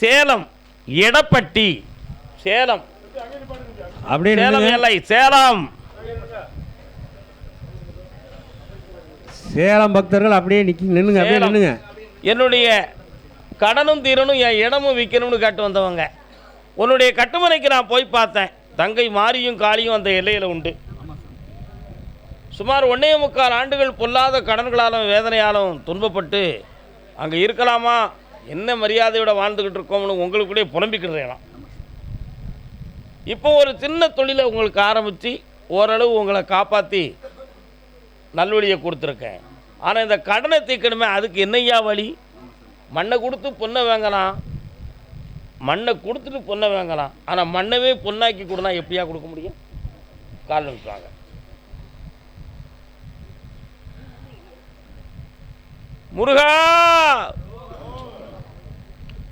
சேலம் எடப்பட்டி. சேலம் அப்படியே சேலம் இல்லை, சேலம். சேலம் பக்தர்கள் அப்படியே நின்னுங்க, அப்படியே நின்னுங்க. என்னுடைய கடனும் தீரனும் என் இடமும் விற்கணும்னு கேட்டு வந்தவங்க. உன்னுடைய கட்டுமனைக்கு நான் போய் பார்த்தேன். தங்கை மாரியும் காளியும் அந்த எல்லையில் உண்டு. சுமார் 1.25 ஆண்டுகள் பொல்லாத கடன்களாலும் வேதனையாலும் துன்பப்பட்டு அங்கே இருக்கலாமா, என்ன மரியாதையோட வாழ்ந்துக்கிட்டு இருக்கோம்னு உங்களுக்குள்ளே புலம்பிக்கிடுறேன். இப்போ ஒரு சின்ன தொழிலை உங்களுக்கு ஆரம்பித்து ஓரளவு உங்களை காப்பாற்றி நல்வழியை கொடுத்துருக்கேன். ஆனால் இந்த கடனை தீர்க்கணுமே, அதுக்கு என்னையா வழி? மண்ணை கொடுத்து பொண்ணை வாங்கலாம், மண்ணை கொடுத்துட்டு பொண்ணை வாங்கலாம். ஆனால் மண்ணவே பொண்ணாக்கி கொடுனா எப்படியா கொடுக்க முடியும்? கால் நிமிஷம் முருகா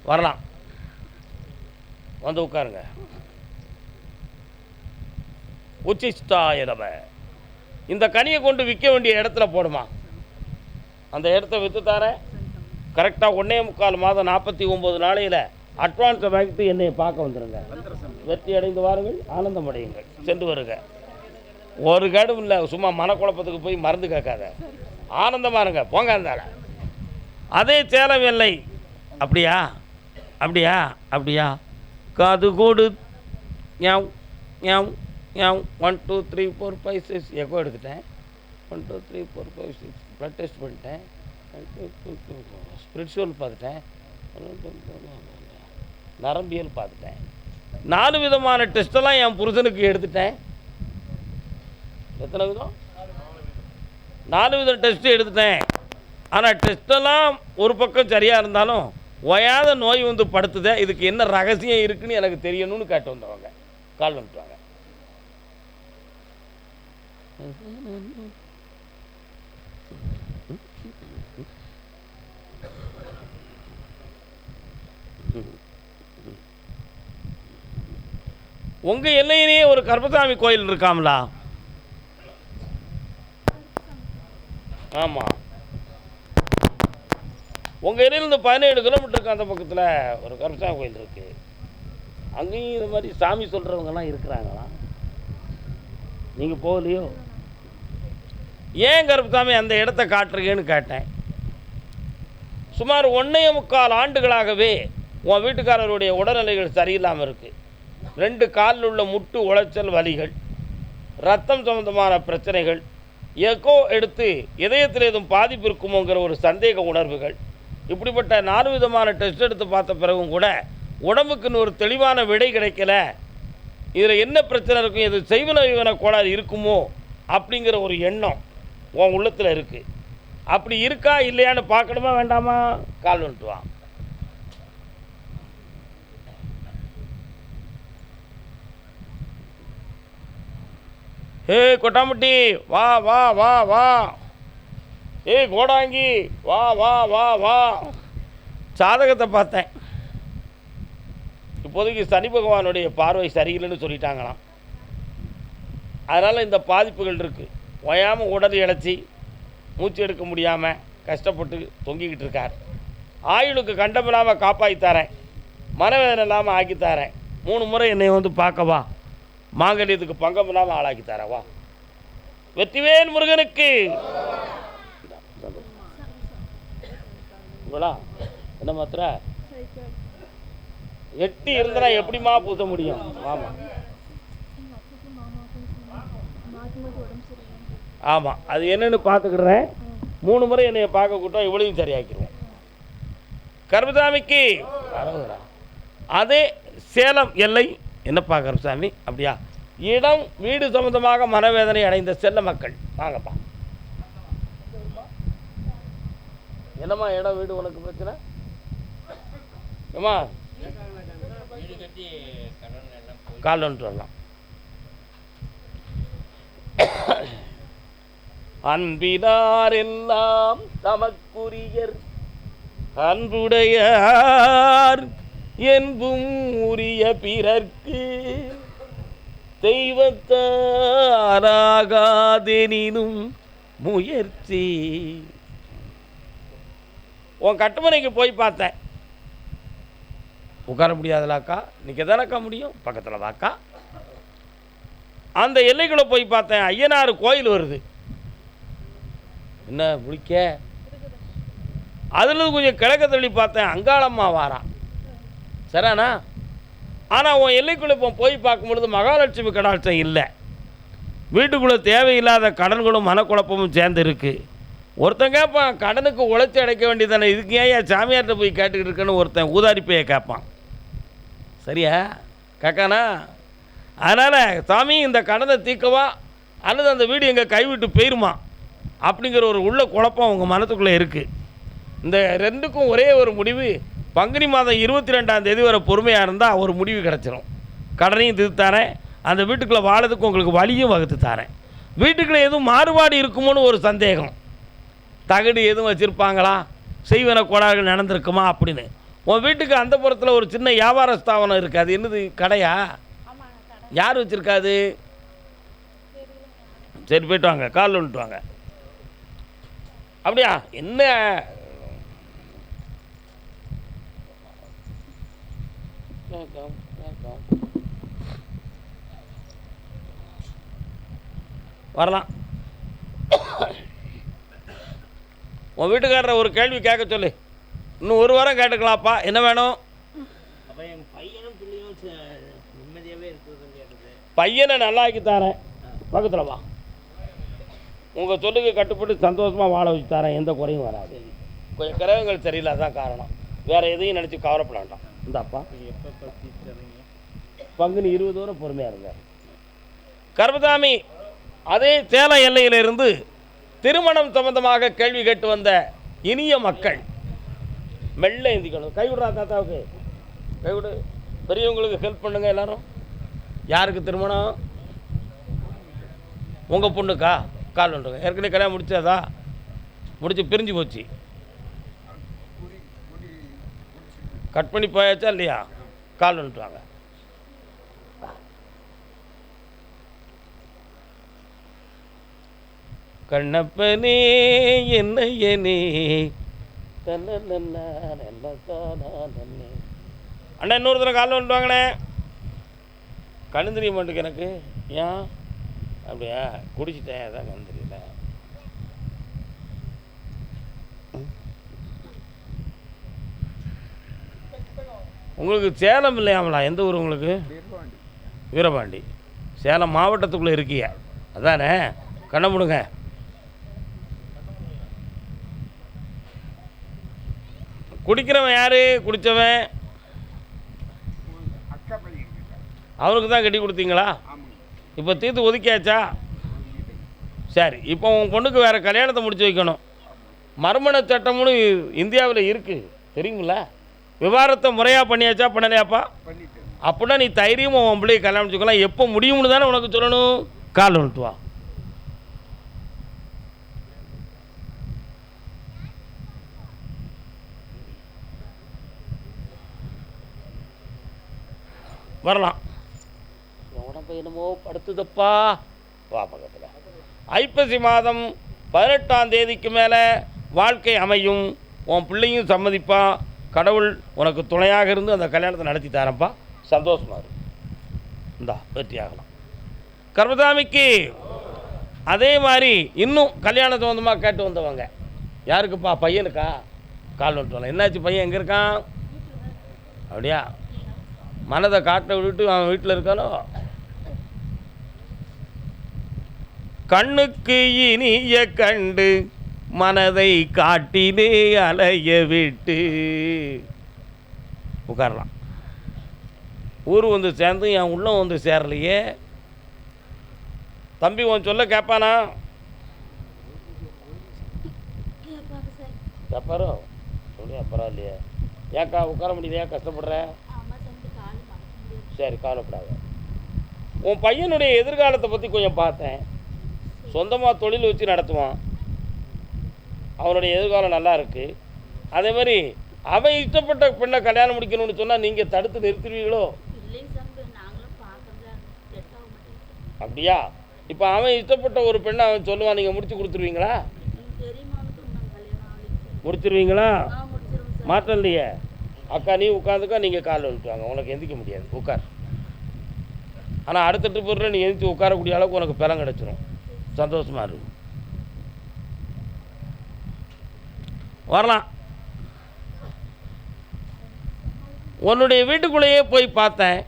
வரலாம், வந்து உட்காருங்க. உச்சிஷ்டாயிரம இந்த கனியை கொண்டு விற்க வேண்டிய இடத்துல போடுமா, அந்த இடத்த விற்று தரேன். கரெக்டாக 1.25 மாதம் 49 நாளையில் அட்வான்ஸை வாங்கிட்டு என்னை பார்க்க வந்துடுங்க. வெற்றி அடைந்து வாருங்கள், ஆனந்தம் அடையுங்கள், சென்று வருங்க. ஒரு கேடும் இல்லை. சும்மா மனக்குழப்பத்துக்கு போய் மருந்து கேட்காத, ஆனந்தமாக இருங்க, போங்க. இருந்தால அதே சேலம் எல்லை. அப்படியா அப்படியா அப்படியா காது கூடு ஞாவ் ஞாவ் ஞாவ் 1 2 3 4 5 6 எக்கோ எடுத்துட்டேன். 1 2 3 4 5 6 ப்ளட் டெஸ்ட் பண்ணிட்டேன். ஸ்பிரிச்சுவல் பார்த்துட்டேன், நரம்பியல் பார்த்துட்டேன். 4 விதமான டெஸ்ட்டெல்லாம் என் புருஷனுக்கு எடுத்துட்டேன். எத்தனை விதம்? 4 விதம் டெஸ்ட்டு எடுத்துட்டேன். ஆனால் டெஸ்ட்டெல்லாம் ஒரு பக்கம் சரியாக இருந்தாலும் ஓயாத நோய் வந்து படுத்துதே, இதுக்கு என்ன ரகசியம் இருக்குன்னு எனக்கு தெரியணும்னு கேட்டு வந்தவங்க கால் வந்துட்டாங்க. உங்கள் எல்லையிலேயே ஒரு கருப்பசாமி கோயில் இருக்காங்களா? ஆமாம், உங்கள் ஏரியிலேருந்து 17 கிலோமீட்டருக்கு அந்த பக்கத்தில் ஒரு கருப்பசாமி கோயில் இருக்குது. அங்கேயும் இது மாதிரி சாமி சொல்கிறவங்கலாம் இருக்கிறாங்களா? நீங்கள் போகலையோ? ஏன் கருப்பசாமி அந்த இடத்த காட்டுறீங்கன்னு கேட்டேன். சுமார் 1.25 ஆண்டுகளாகவே உன் வீட்டுக்காரருடைய உடல்நிலைகள் சரியில்லாமல் இருக்குது. 2 காலில் உள்ள முட்டு உளைச்சல் வலிகள், ரத்தம் சம்பந்தமான பிரச்சனைகள், எக்கோ எடுத்து இதயத்தில் எதுவும் பாதிப்பு இருக்குமோங்கிற ஒரு சந்தேக உணர்வுகள், இப்படிப்பட்ட 4 விதமான டெஸ்ட் எடுத்து பார்த்த பிறகும் கூட உடம்புக்குன்னு ஒரு தெளிவான விடை கிடைக்கல. இதில் என்ன பிரச்சனை இருக்கும், இது செய்வன இவன கோளாறு இருக்குமோ அப்படிங்கிற ஒரு எண்ணம் உன் உள்ளத்தில் இருக்குது. அப்படி இருக்கா இல்லையான்னு பார்க்கணுமா வேண்டாமா? கால் வந்துட்டு வா. ஹே கொட்டாம்பட்டி, வா வா வா வா. ஏய் கோடாங்கி, வா வா வா வா. சாதகத்தை பார்த்தேன். இப்போதைக்கு சனி பகவானுடைய பார்வை சரியில்லைன்னு சொல்லிட்டாங்களாம். அதனால் இந்த பாதிப்புகள் இருக்குது. ஓயாமல் உடல் இழைச்சி மூச்சு எடுக்க முடியாமல் கஷ்டப்பட்டு தொங்கிக்கிட்டு இருக்கார். ஆயுளுக்கு கண்டமில்லாமல் காப்பாற்றித்தரேன், மனவேதனை இல்லாமல் ஆக்கித்தரேன். 3 முறை என்னை வந்து பார்க்கவா, மாங்கல்யத்துக்கு பங்கம் இல்லாமல் ஆளாக்கித்தரேன். வா. வெற்றிவேல் முருகனுக்கு. என்ன மாத்திர 8 இருந்தா எப்படிமா பூச முடியும்? ஆமாம் ஆமாம், அது என்னன்னு பார்த்துக்கிடுறேன். 3 முறை என்னைய பார்க்க கூட்டம் இவ்வளையும் சரியாக்கிடுவோம். கருப்பசாமிக்கு அதே சேலம் எல்லை. என்னப்பா கருப்பசாமி அப்படியா? இடம் வீடு சம்பந்தமாக மனவேதனை அடைந்த செல்ல மக்கள் வாங்கப்பா. என்னம்மா இடம் வீடு உனக்கு பிரச்சனை? ஏம்மா கால் வந்துட்டு வரலாம். அன்பினார் எல்லாம் தமக்குரியர், அன்புடையார் என்பும் உரிய பிறர்க்கு, தெய்வத்தாராகாதெனினும் முயற்சி. உன் கட்டுமனைக்கு போய் பார்த்தேன். உட்கார முடியாதுலாக்கா, நிற்க தானக்கா முடியும், பக்கத்தில் வாக்கா. அந்த எல்லைக்குள்ளே போய் பார்த்தேன், ஐயனார் கோயில் வருது. என்ன பிடிக்க அதில் கொஞ்சம் கிழக்க தள்ளி பார்த்தேன், அங்காளம்மா வாரா. சரிண்ணா. ஆனால் உன் எல்லைக்குள்ளே இப்போ போய் பார்க்கும்பொழுது மகாலட்சுமி கடாட்சம் இல்லை. வீட்டுக்குள்ளே தேவையில்லாத கடன்களும் மனக்குழப்பமும் சேர்ந்து இருக்குது. ஒருத்தன் கேட்பான், கடனுக்கு உழைச்சி அடைக்க வேண்டியதானே, இதுக்கு ஏன் சாமியார்கிட்ட போய் கேட்டுக்கிட்டு இருக்குன்னு ஒருத்தன் ஊதாரிப்பையை கேட்பான். சரியா கேட்கானா? அதனால் சாமி இந்த கடனை தீர்க்கவா அல்லது அந்த வீடு எங்கள் கைவிட்டு போயிருமா அப்படிங்கிற ஒரு உள்ள குழப்பம் உங்கள் மனத்துக்குள்ளே இருக்குது. இந்த ரெண்டுக்கும் ஒரே ஒரு முடிவு, பங்குனி மாதம் 22ஆம் தேதி வரை பொறுமையாக இருந்தால் ஒரு முடிவு கிடச்சிரும். கடனையும் தீர்த்தாரேன், அந்த வீட்டுக்குள்ளே வாழறதுக்கு உங்களுக்கு வழியும் வகுத்து தாரேன். வீட்டுக்குள்ளே எதுவும் மாறுபாடு இருக்குமோன்னு ஒரு சந்தேகம், தகடு எதுவும் வச்சுருப்பாங்களா, செய்வன கோளாறுகள் நடந்திருக்குமா அப்படின்னு. உன் வீட்டுக்கு அந்த புறத்தில் ஒரு சின்ன வியாபார ஸ்தாபனம் இருக்குது, அது என்னது, கடையா? யார் வச்சுருக்காது? சரி போய்ட்டு வாங்க, காலில் விட்டு வாங்க. அப்படியா? என்ன வரலாம். உன் வீட்டுக்காரரை ஒரு கேள்வி கேட்க சொல்லு. இன்னும் ஒரு வாரம் கேட்டுக்கலாம்ப்பா, என்ன வேணும்? பையனை நல்லா ஆக்கி தரேன், பக்கத்தில் வா. உங்கள் சொல்லுக்கு கட்டுப்பட்டு சந்தோஷமாக வாழ வச்சு தரேன், எந்த குறையும் வராது. கொஞ்சம் கிரகங்கள் சரியில்லை, அதான் காரணம், வேறு எதையும் நினச்சி கவலைப்பட வேண்டாம். இந்தாப்பா பங்குனி 20 வரை பொறுமையாக இருங்க. கர்மசாமி அதே சேலம் எல்லையிலிருந்து திருமணம் சம்பந்தமாக கேள்வி கேட்டு வந்த இனிய மக்கள் மெல்ல எந்திக்கணும். கைவிடுறா தாத்தாவுக்கு, கைவிடு. பெரியவங்களுக்கு ஹெல்ப் பண்ணுங்க எல்லாரும். யாருக்கு திருமணம்? உங்கள் பொண்ணுக்கா? கால் ஒன்றுங்க. ஏற்கனவே கல்யாணம் முடிச்சதா? முடிச்சு பிரிஞ்சு போச்சு, கட் பண்ணி போயாச்சா இல்லையா? கால் வந்துட்டுவாங்க. கண்ணப்பனே என்னையனே அண்ணா இன்னொரு தடவை காலில் வந்துட்டு வாங்கண்ணே. கண்ணு தெரிய மாட்டேங்க எனக்கு. ஏன் அப்படியா? குடிச்சிட்டேன், அதான் கண்ணு தெரியல. உங்களுக்கு சேலம் இல்லையாமலா? எந்த ஊர் உங்களுக்கு? வீரபாண்டி. சேலம் மாவட்டத்துக்குள்ளே இருக்கிய அதானே? கண்ணை முடுங்க. குடிக்கிறவன் யார்? குடித்தவன் அவனுக்கு தான் கட்டி கொடுத்தீங்களா? இப்போ தீர்த்து ஒதுக்கியாச்சா? சரி, இப்போ உன் பொண்ணுக்கு வேறு கல்யாணத்தை முடிச்சு வைக்கணும். மறுமண சட்டம்னு இந்தியாவில் இருக்குது தெரியுங்களா? விவாகரத்தை முறையாக பண்ணியாச்சா பண்ணலையாப்பா? அப்படின்னா நீ தைரியமாக உன் பிள்ளையை கல்யாணம் வச்சுக்கலாம். எப்போ முடியும்னு தானே உனக்கு சொல்லணும். கால் வந்துட்டு வா. வரலாம். உடம்பு என்னமோ படுத்துதப்பா, வா பக்கத்தில். ஐப்பசி மாதம் 18ஆம் தேதிக்கு மேலே வாழ்க்கை அமையும். உன் பிள்ளையும் சம்மதிப்பா. கடவுள் உனக்கு துணையாக இருந்து அந்த கல்யாணத்தை நடத்தி தரப்பா. சந்தோஷமாக இருக்கு. இந்தா வெற்றி ஆகலாம். கர்மசாமிக்கு அதே மாதிரி இன்னும் கல்யாண சம்பந்தமாக கேட்டு வந்தவங்க யாருக்குப்பா? பையனுக்கா? கால் வந்துட்டு. என்னாச்சு பையன் எங்கே இருக்கான்? அப்படியா? மனதை காட்ட விட்டுட்டு அவன் வீட்டில் இருக்கானோ? கண்ணுக்கு இனிய கண்டு மனதை காட்டினே அலைய விட்டு உட்காரலாம். ஊர் வந்து சேர்ந்து என் உள்ளம் வந்து சேரலையே. தம்பி உன் சொல்ல கேட்பானா? கேட்பாரோ? சொல்லி அப்புறம் இல்லையே. ஏக்கா உட்கார முடியலையா? கஷ்டப்படுற? சரி கவலைப்படாத. உன் பையனுடைய எதிர்காலத்தை பற்றி கொஞ்சம் பார்த்தேன். சொந்தமாக தொழில் வச்சு நடத்துவான். அவனுடைய எதிர்காலம் நல்லா இருக்குது. அதே மாதிரி அவன் இஷ்டப்பட்ட பெண்ணை கல்யாணம் முடிக்கணும்னு சொன்னால் நீங்கள் தடுத்து நிறுத்துவீங்களோ? அப்படியா? இப்போ அவன் இஷ்டப்பட்ட ஒரு பெண்ணை அவன் சொல்லுவான், நீங்கள் முடிச்சு கொடுத்துருவீங்களா? முடிச்சிருவீங்களா? மாற்றம் இல்லையே. அக்கா நீ உட்காந்துக்கா, நீங்கள் காலில் விட்டுவாங்க, உனக்கு எந்திக்க முடியாது, உட்கார். ஆனால் அடுத்த ட்ரிப்பு நீ எந்திரிச்சு உட்காரக்கூடிய அளவுக்கு உனக்கு பலம் கிடச்சிரும். சந்தோஷமாக இருக்கும். வரலாம். உன்னுடைய வீட்டுக்குள்ளேயே போய் பார்த்தேன்.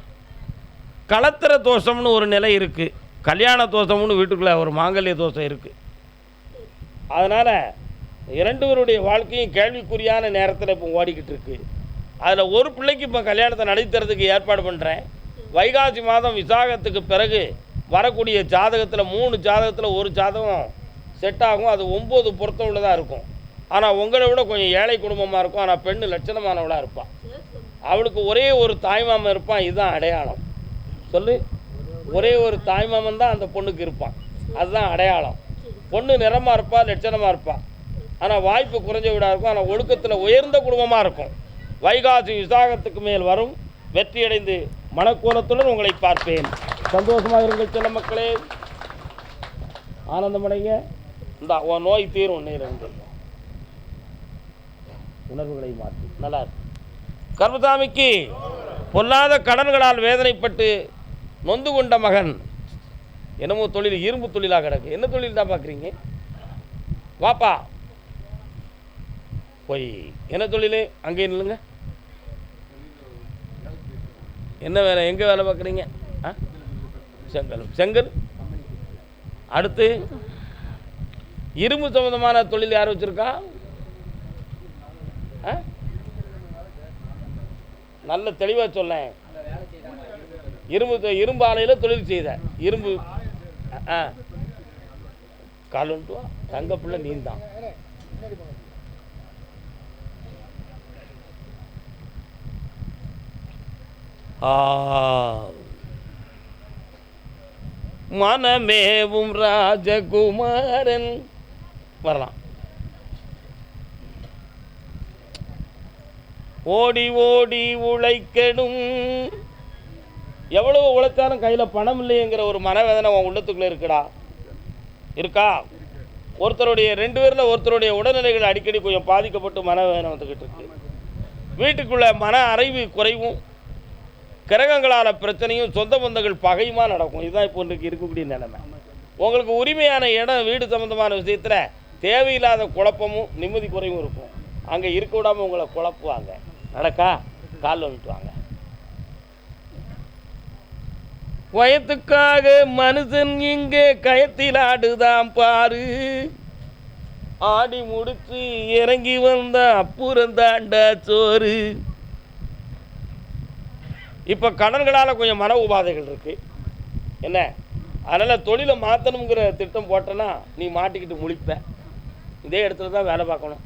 கலத்திர தோஷம்னு ஒரு நிலை இருக்குது, கல்யாண தோஷம்னு வீட்டுக்குள்ளே ஒரு மாங்கல்ய தோஷம் இருக்குது. அதனால் இரண்டு பேருடைய வாழ்க்கையும் கேள்விக்குறியான நேரத்தில் இப்போ ஓடிக்கிட்டு இருக்கு. அதில் ஒரு பிள்ளைக்கு இப்போ கல்யாணத்தை நடத்துறதுக்கு ஏற்பாடு பண்ணுறேன். வைகாசி மாதம் விசாகத்துக்கு பிறகு வரக்கூடிய ஜாதகத்தில் 3 ஜாதகத்தில் ஒரு ஜாதகம் செட் ஆகும். அது 9 பொருத்தம் உள்ளதாக இருக்கும். ஆனால் உங்களை விட கொஞ்சம் ஏழை குடும்பமாக இருக்கும். ஆனால் பெண்ணு லட்சணமானவளாக இருப்பாள். அவளுக்கு ஒரே ஒரு தாய்மாமன் இருப்பான். இதுதான் அடையாளம். சொல்லு, ஒரே ஒரு தாய்மாமன் தான் அந்த பொண்ணுக்கு இருப்பான். அதுதான் அடையாளம். பொண்ணு நிறமாக இருப்பாள், லட்சணமாக இருப்பாள். ஆனால் வாய்ப்பு குறைஞ்ச வீடாக இருக்கும். ஆனால் ஒழுக்கத்தில் உயர்ந்த குடும்பமாக இருக்கும். வைகாசி விசாகத்துக்கு மேல் வரும். வெற்றியடைந்து மனக்கோலத்துடன் உங்களை பார்ப்பேன். சந்தோஷமாக இருங்கள் சின்ன மக்களே, ஆனந்தமடைங்க. இந்த நோய் தீரும். நீர் உணர்வுகளை மாற்றி நல்லா இருக்கு. கர்மசாமிக்கு பொல்லாத கடன்களால் வேதனைப்பட்டு நொந்து கொண்ட மகன். என்னமோ தொழில் இரும்பு தொழிலாக கிடக்கு. என்ன தொழில் தான் பார்க்குறீங்க? வாப்பா போய் என்ன தொழில்? அங்கே நில்லுங்க. என்ன வேலை? எங்கே வேலை பார்க்குறீங்க? செங்கல். அடுத்து இரும்பு சம்பந்தமான தொழில் யார் வச்சுருக்கா? நல்ல தெளிவாக சொல்லேன். இரும்பு ஆலையில் தொழில் செய்த இரும்பு காலுன்ட்டுவா தங்க பிள்ளை நீந்தான். மனமேவும் ராஜகுமாரன் வரலாம். ஓடி ஓடி உழைக்கணும். எவ்வளவு உழைச்சாலும் கையில் பணம் இல்லைங்கிற ஒரு மனவேதனை உன் உள்ளத்துக்குள்ளே இருக்குடா. இருக்கா? ஒருத்தருடைய 2 பேரில் ஒருத்தருடைய உடல்நிலைகள் அடிக்கடி கொஞ்சம் பாதிக்கப்பட்டு மனவேதனை வந்துக்கிட்டு இருக்கு. வீட்டுக்குள்ளே மன அறிவு குறைவும், கிரகங்களால் பிரச்சனையும், சொந்த பந்தங்கள் பகையுமா நடக்கும். இதுதான் இப்போ இன்றைக்கு இருக்கக்கூடிய நிலைமை. உங்களுக்கு உரிமையான இடம், வீடு சம்மந்தமான விஷயத்தில் தேவையில்லாத குழப்பமும் நிம்மதி குறைவும் இருக்கும். அங்கே இருக்க விடாமல் உங்களை குழப்புவாங்க. நடக்கா? காலில் விட்டுவாங்க. வயத்துக்காக மனுஷன் இங்கே கயத்தில் ஆடுதான் பாரு. ஆடி முடிச்சு இறங்கி வந்த அப்புறம் தாண்டா சோறு. இப்போ கடன்களால் கொஞ்சம் மன உபாதைகள் இருக்குது. என்ன, அதனால் தொழிலை மாற்றணுங்கிற திட்டம் போட்டேன்னா நீ மாட்டிக்கிட்டு முழிப்ப. இதே இடத்துல தான் வேலை பார்க்கணும்.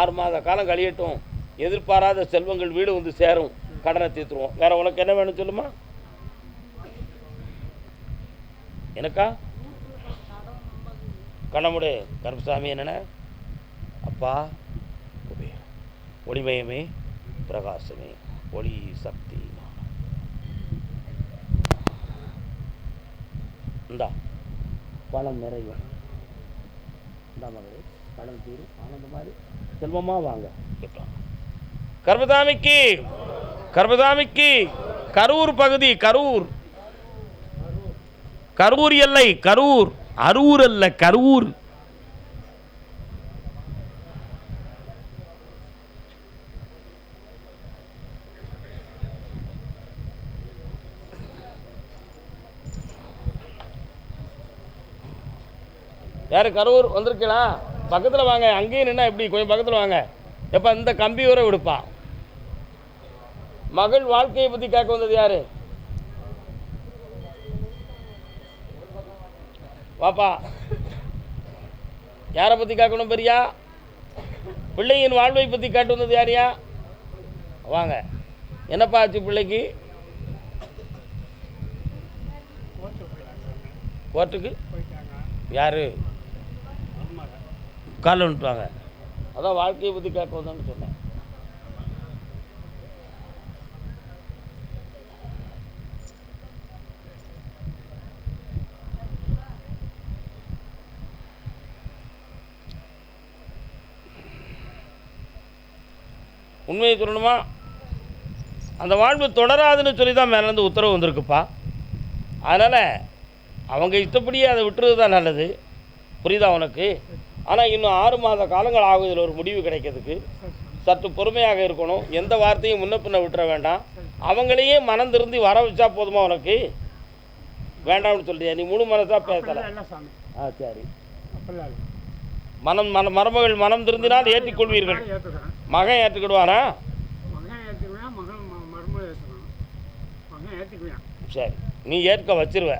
6 மாத காலம் கழியட்டும். எதிர்பாராத செல்வங்கள் வீடு வந்து சேரும். கடனை தீர்த்துருவோம். வேறு உனக்கு என்ன வேணும் சொல்லுமா? எனக்கா கண்ணமுடைய கருப்பசாமி என்னென்ன? அப்பா ஒளிமயமே, பிரகாசமே, ஒளி சக்தி. இந்தா பணம் நிறையும். இந்தா மகளே, பணம் தீரும். ஆனந்த மாதிரி செல்வமாக வாங்க. கர்மசாமிக்கு கரூர் பகுதி, கரூர் எல்லை, அரூர் அல்ல, கரூர். யாரு கரூர் வந்திருக்கீங்களா? பக்கத்தில் வாங்க. அங்கேயும் நின்னா எப்படி? கொஞ்சம் பக்கத்தில் வாங்க. எப்போ இந்த கம்பி வரை விடுப்பான். மகள் வாழ்க்கையை பற்றி கேட்க வந்தது யாரு? வாப்பா. யாரை பற்றி கேட்கணும் பெரியா? பிள்ளையின் வாழ்வை பற்றி கேட்டு வந்தது யாரையா? வாங்க. என்னப்பா ஆச்சு பிள்ளைக்கு? கோர்ட்டுக்கு யாரு? காலில் விட்டுவாங்க. அதான் வாழ்க்கையை பற்றி கேட்க வந்தோன்னு சொன்னேன். உண்மையை சொல்லணுமா? அந்த வாழ்வு தொடராதுன்னு சொல்லி தான் மேலேருந்து உத்தரவு வந்திருக்குப்பா. அதனால் அவங்க இஷ்டப்படியே அதை விட்டுறது தான் நல்லது. புரியுதா உனக்கு? ஆனால் இன்னும் 6 மாத காலங்கள் ஆகும் இதில் ஒரு முடிவு கிடைக்கிறதுக்கு. சற்று பொறுமையாக இருக்கணும். எந்த வார்த்தையும் முன்ன பின்ன விட்டுற வேண்டாம். அவங்களையே மனம் திருந்தி வர வச்சா போதுமா உனக்கு? வேண்டாம்னு சொல்றியா? நீ முழு மனசாக பேசலை. சரி. மருமகள் மனம் திருந்தினால் ஏற்றிக்கொள்வீர்கள். மகன் ஏற்றுக்கிடுவானா? சரி, நீ ஏற்க வச்சிருவ.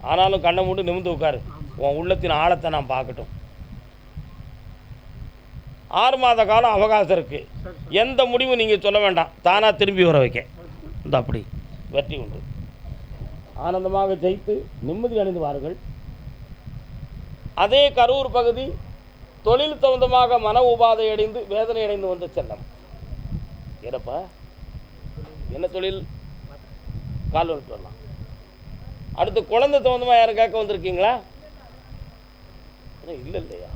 ஆனாலும் கண்ணை மூட்டு நிமிந்து உட்காரு. உன் உள்ளத்தின் ஆழத்தை நான் பார்க்கட்டும். 6 மாத காலம் அவகாசம் இருக்குது. எந்த முடிவும் நீங்கள் சொல்ல வேண்டாம். தானாக திரும்பி வர வைக்க இந்த அப்படி வெற்றி உண்டு. ஆனந்தமாக ஜெயித்து நிம்மதி அடைந்து வாருங்கள். அதே கரூர் பகுதி தொழில் சம்பந்தமாக மன உபாதை அடைந்து வேதனை அடைந்து வந்த செல்லம். ஏறப்பா என்ன தொழில்? கால் வந்துட்டு வரலாம். அடுத்து குழந்தை சம்பந்தமாக யாரும் கேட்க வந்திருக்கீங்களா? இல்லை இல்லையா?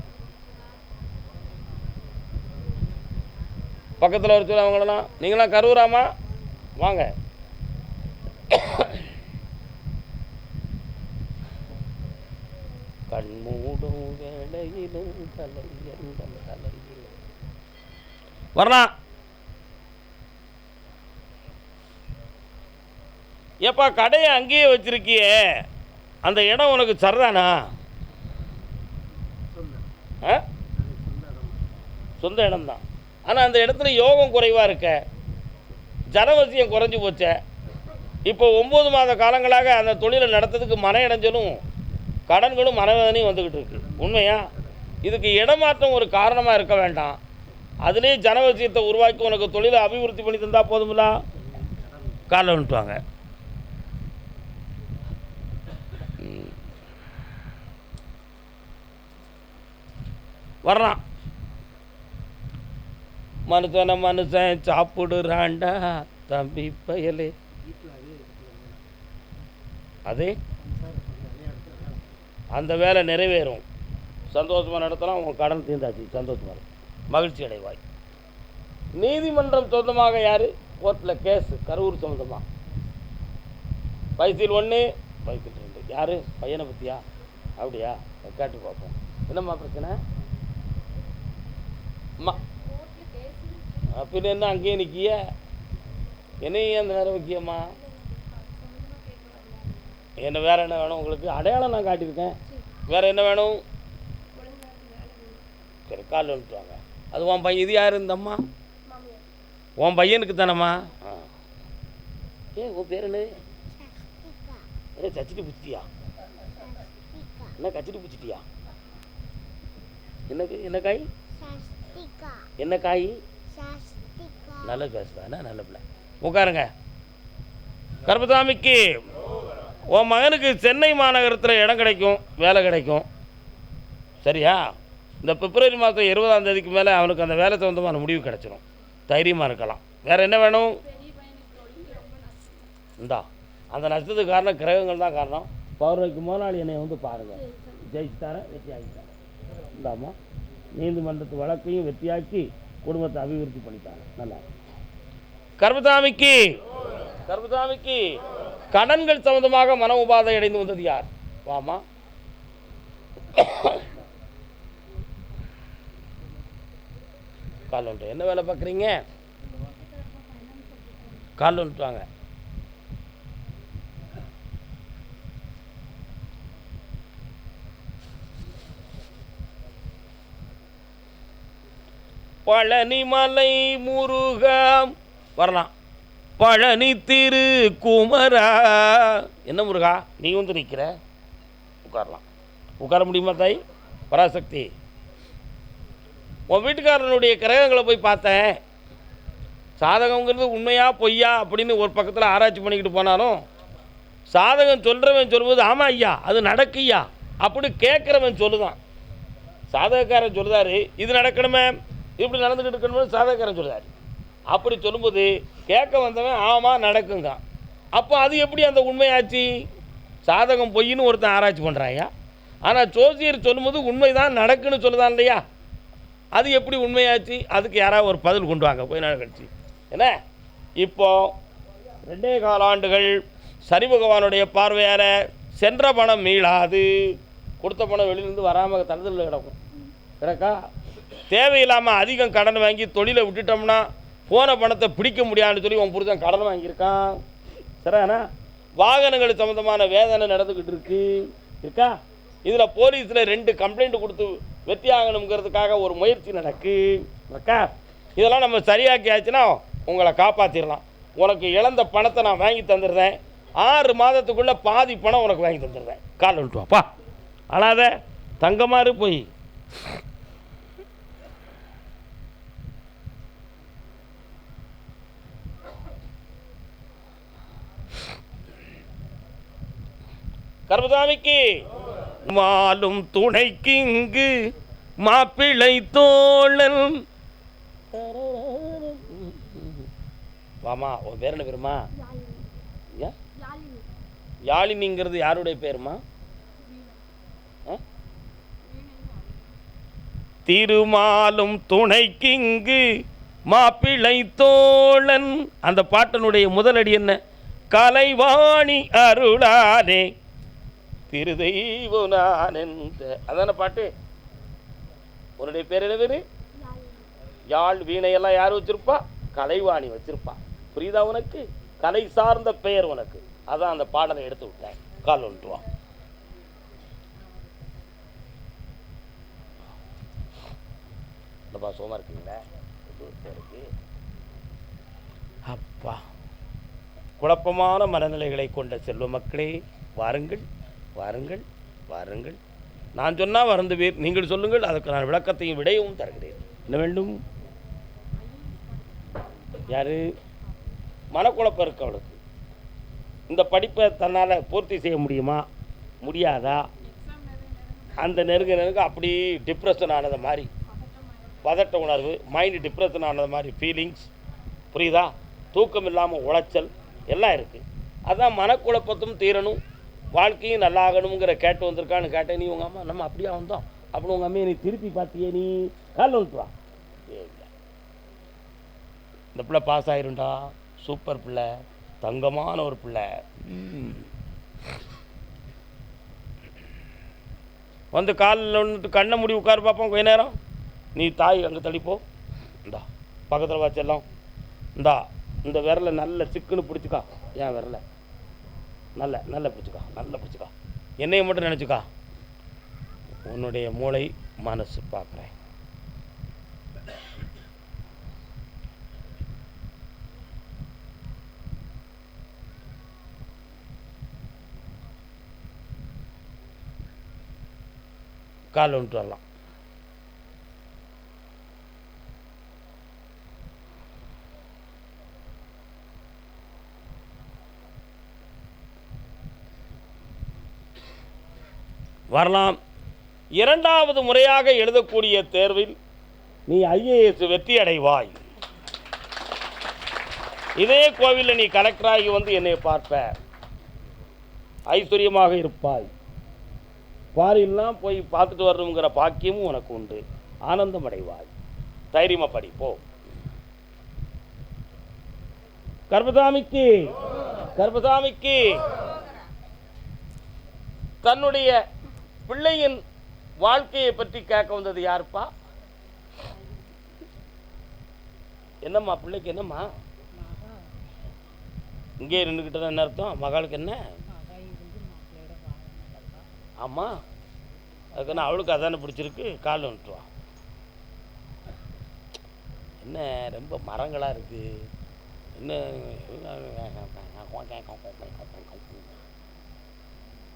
பக்கத்தில் ஒரு சொல்லி அவங்களெல்லாம் நீங்களாம் கரூராமா? வாங்க. கண்மூடும் வேளையிலும் வரலாம். ஏப்பா கடையை அங்கேயே வச்சிருக்கியே, அந்த இடம் உனக்கு சரிதானா? சொந்த இடம்தான். ஆனால் அந்த இடத்துல யோகம் குறைவாக இருக்க, ஜனவசியம் குறைஞ்சி போச்ச. இப்போ 9 மாத காலங்களாக அந்த தொழிலை நடத்துறதுக்கு மன இடைஞ்சலும் கடன்களும் மனவேதனையும் வந்துக்கிட்டு இருக்கு. உண்மையா? இதுக்கு இடமாற்றம் ஒரு காரணமாக இருக்க வேண்டாம். அதுலேயே ஜனவசியத்தை உருவாக்கி உனக்கு தொழிலை அபிவிருத்தி பண்ணி தந்தால் போதுமில்ல. காலைல வந்துட்டுவாங்க. வரலாம். மனுஷன் சாப்பிடுறாண்டா தம்பி பயலே. அதே அந்த வேலை நிறைவேறும். சந்தோஷமாக நடத்தலாம். உங்கள் கடன் தீர்ந்தாச்சு. சந்தோஷமாக மகிழ்ச்சி அடைவாய். நீதிமன்றம் சொந்தமாக யார்? கோர்ட்டில் கேஸு கரூர் சொந்தமாக. வயசில் 1 வயசில் 2. யார்? பையனை பற்றியா? அப்படியா? கேட்டு பார்ப்போம். என்னம்மா பிரச்சனை? அம்மா அப்படி என்ன அங்கேயே நிற்கிய? என்னையும் அந்த நேரம் வைக்கியம்மா? என்ன வேறு என்ன வேணும் உங்களுக்கு? அடையாளம் நான் காட்டியிருக்கேன். வேறு என்ன வேணும்? சரி, காலில் வந்துட்டுவாங்க. அது உன் பையன். இது யார் இந்த அம்மா? உன் பையனுக்கு தானம்மா? உன் பேர் என்ன? சச்சிட்டு பிடிச்சிட்டியா? என்ன கச்சிட்டு பிடிச்சிட்டியா? என்ன காய்? என்ன காய்? நல்ல பேசுவா. நல்ல பிள்ளை. உட்காருங்க. கருப்பசாமிக்கு உன் மகனுக்கு சென்னை மாநகரத்தில் இடம் கிடைக்கும், வேலை கிடைக்கும். சரியா? இந்த பிப்ரவரி மாதம் 20ஆம் தேதிக்கு மேலே அவனுக்கு அந்த வேலை சம்பந்தமான முடிவு கிடைச்சிடும். தைரியமாக இருக்கலாம். வேறு என்ன வேணும்? இந்தா அந்த நஷ்டத்துக்கு காரணம் கிரகங்கள் தான் காரணம். பௌர்ணமிக்கு முதல் என்னை வந்து பாருங்கள். ஜெயிச்சுத்தாரேன், வெற்றி ஆகித்தாரேன். இந்தாம்மா நீதிமன்றத்து வழக்கையும் வெற்றியாக்கி குடும்பத்தை அபிவிருத்தி பண்ணித்தாங்க. நல்லா. கருப்பசாமிக்கு கடன்கள் சம்பந்தமாக மன உபாதை அடைந்து வந்தது யார்? வாமா. கால் வந்துட்டு என்ன வேலை பார்க்குறீங்க? கால் வந்துட்டுவாங்க. பழனிமலை முருகா வரலாம். பழனி திரு குமரா. என்ன முருகா நீ வந்து நிற்கிற? உட்காரலாம். உட்கார முடியுமா தாய்? பராசக்தி, உன் வீட்டுக்காரனுடைய கிரகங்களை போய் பார்த்தேன். சாதகங்கிறது உண்மையா பொய்யா அப்படின்னு ஒரு பக்கத்தில் ஆராய்ச்சி பண்ணிக்கிட்டு போனாலும், சாதகம் சொல்கிறவன் சொல்லும்போது ஆமாம் ஐயா அது நடக்குய்யா அப்படி கேட்குறவன் சொல்லுதான். சாதகக்காரன் சொல்லுதாரு இது நடக்கணுமே, இப்படி நடந்துக்கிட்டு இருக்கணும்னு சாதகக்காரன் சொல்லுதாரு. அப்படி சொல்லும்போது கேட்க வந்தவன் ஆமாம் நடக்குங்க. அப்போ அது எப்படி அந்த உண்மையாச்சு? சாதகம் பொய்ன்னு ஒருத்தன் ஆராய்ச்சி பண்ணுறாயா. ஆனால் ஜோசியர் சொல்லும்போது உண்மை தான் நடக்குன்னு சொல்லுதான் இல்லையா? அது எப்படி உண்மையாச்சு? அதுக்கு யாராவது ஒரு பதில் கொண்டு வாங்க போய் நாள் கழிச்சு. என்ன இப்போது 2.25 ஆண்டுகள் சனி பகவானுடைய பார்வையார சென்ற பணம் மீளாது. கொடுத்த பணம் வெளியிலேருந்து வராமல் தளத்தில் கிடக்கா. தேவையில்லாமல் அதிகம் கடன் வாங்கி தொழிலை விட்டுட்டோம்னா போன பணத்தை பிடிக்க முடியாதுன்னு சொல்லி உன் புரிதன் கடன் வாங்கியிருக்கான். சரிண்ணா? வாகனங்கள் சம்மந்தமான வேதனை நடந்துக்கிட்டு இருக்கா. இதில் போலீஸில் 2 கம்ப்ளைண்ட் கொடுத்து வெற்றி ஆகணுங்கிறதுக்காக ஒரு முயற்சி நடக்குக்கா. இதெல்லாம் நம்ம சரியாக்கியாச்சுன்னா உங்களை காப்பாற்றிடலாம். உனக்கு இழந்த பணத்தை நான் வாங்கி தந்துடுறேன். 6 மாதத்துக்குள்ளே பாதி பணம் உனக்கு வாங்கி தந்துடுறேன். கால் விட்டு வாப்பா, அழாத தங்கமாறு போய். கர்மசாமிக்கு மாலும் துணைக்கு இங்கு மாப்பிள்ளை தோழன். வாமா, உன் பேர் என்ன பேருமா? யாழினிங்கிறது யாருடைய பேருமா? திருமாலும் துணைக்கு இங்கு மாப்பிள்ளை தோழன். அந்த பாட்டனுடைய முதலடி என்ன? கலைவாணி அருளானே திருதெய்வம் நான் என்ற. அதான பாட்டு. உன்னுடைய பேர் என்ன பேரு? யாழ் வீணையெல்லாம் யார் வச்சிருப்பா? கலைவாணி வச்சிருப்பா. புரியுதா உனக்கு? கலை சார்ந்த பெயர் உனக்கு. அதான் அந்த பாடலை எடுத்து விட்டேன். கால் வந்துட்டு வா. சோமா இருக்குங்களா? அப்பா, குழப்பமான மனநிலைகளை கொண்ட செல்வ மக்களே, வாருங்கள் வாருங்கள் வாருங்கள். நான் சொன்னால் வருந்துவீர், நீங்கள் சொல்லுங்கள். அதுக்கு நான் விளக்கத்தையும் விடையவும் தருகிறேன். என்ன வேண்டும்? யாரு? மனக்குழப்பம் இருக்கு அவளுக்கு. இந்த படிப்பை தன்னால் பூர்த்தி செய்ய முடியுமா முடியாதா? அந்த நெருங்க அப்படி டிப்ரெஷன் ஆனது மாதிரி, பதட்ட உணர்வு, மைண்டு டிப்ரெஷன் ஆனது மாதிரி ஃபீலிங்ஸ். புரியுதா? தூக்கம் இல்லாமல் உளைச்சல் எல்லாம் இருக்குது. அதான் மனக்குழப்பத்தும் தீரணும், வாழ்க்கையும் நல்லா ஆகணுங்கிற கேட்டு வந்திருக்கான்னு கேட்டேன். நீ உங்கள் அம்மா நம்ம அப்படியே வந்தோம் அப்படின்னு உங்கள் அம்மையை நீ திருப்பி பார்த்தியே. நீ கால் வந்துட்டு வா. இந்த பிள்ளை பாஸ் ஆயிருண்டா. சூப்பர் பிள்ளை, தங்கமான ஒரு பிள்ளை. வந்து காலில் வந்துட்டு கண்ணை மூடி உட்கார பார்ப்போம் கொஞ்ச நேரம். நீ தாய் அங்கே தள்ளிப்போ. இந்தா பக்கத்தில் வச்செல்லாம். இந்தா இந்த விரலை நல்ல சிக்குன்னு பிடிச்சிக்கா. ஏன் விரலை நல்ல பிடிச்சிக்கா, நல்லா பிடிச்சிக்கா. என்னையை மட்டும் நினச்சிக்கா. உன்னுடைய மூளை மனசு பார்க்குறேன். கால் வந்துட்டு வரலாம். வரலாம். 2வது முறையாக எழுதக்கூடிய தேர்வில் நீ IAS வெற்றி அடைவாய். இதே கோவிலில் நீ கலெக்டராகி வந்து என்னை பார்ப்ப. ஐஸ்வர்யமாக இருப்பாய். பாரிலாம் போய் பார்த்துட்டு வரணுங்கிற பாக்கியமும் உனக்கு உண்டு. ஆனந்தம் அடைவாய். தைரியமாக படிப்போ. கர்மசாமிக்கு தன்னுடைய பிள்ளையின் வாழ்க்கையை பற்றி கேட்க வந்தது யாருப்பா? என்னம்மா பிள்ளைக்கு என்னம்மா? இங்கே நின்றுக்கிட்டதான் என்ன அர்த்தம்? மகளுக்கு என்ன? ஆமாம், அதுக்கு என்ன அவளுக்கு அதானே பிடிச்சிருக்கு. கால் வந்துட்டுவா. என்ன ரொம்ப மரங்களாக இருக்குது. என்ன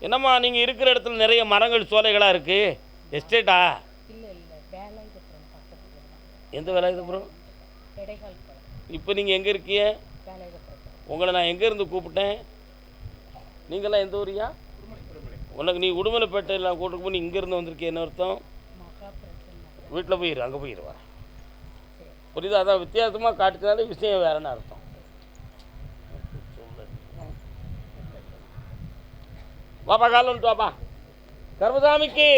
என்னம்மா நீங்கள் இருக்கிற இடத்துல நிறைய மரங்கள் சோலைகளாக இருக்குது. எஸ்டேட்டா? எந்த வேலாயுதபுரம்? இப்போ நீங்கள் எங்கே இருக்கீங்க? உங்களை நான் எங்கேருந்து கூப்பிட்டேன்? நீங்களாம் எந்த ஊரியா? உனக்கு நீ உடுமலைப்பேட்டையில் கூட்டுக்கு போய் நீ இங்கேருந்து வந்திருக்கேன். என்ன அர்த்தம்? வீட்டில் போயிரு, அங்கே போயிடுவா. புரியுதா? அதான் வித்தியாசமாக காட்டுறதால விஷயம் வேறன்னு அர்த்தம். வாப்பா, கால் வந்துட்டு வாப்பா. கர்மசாமிக்கு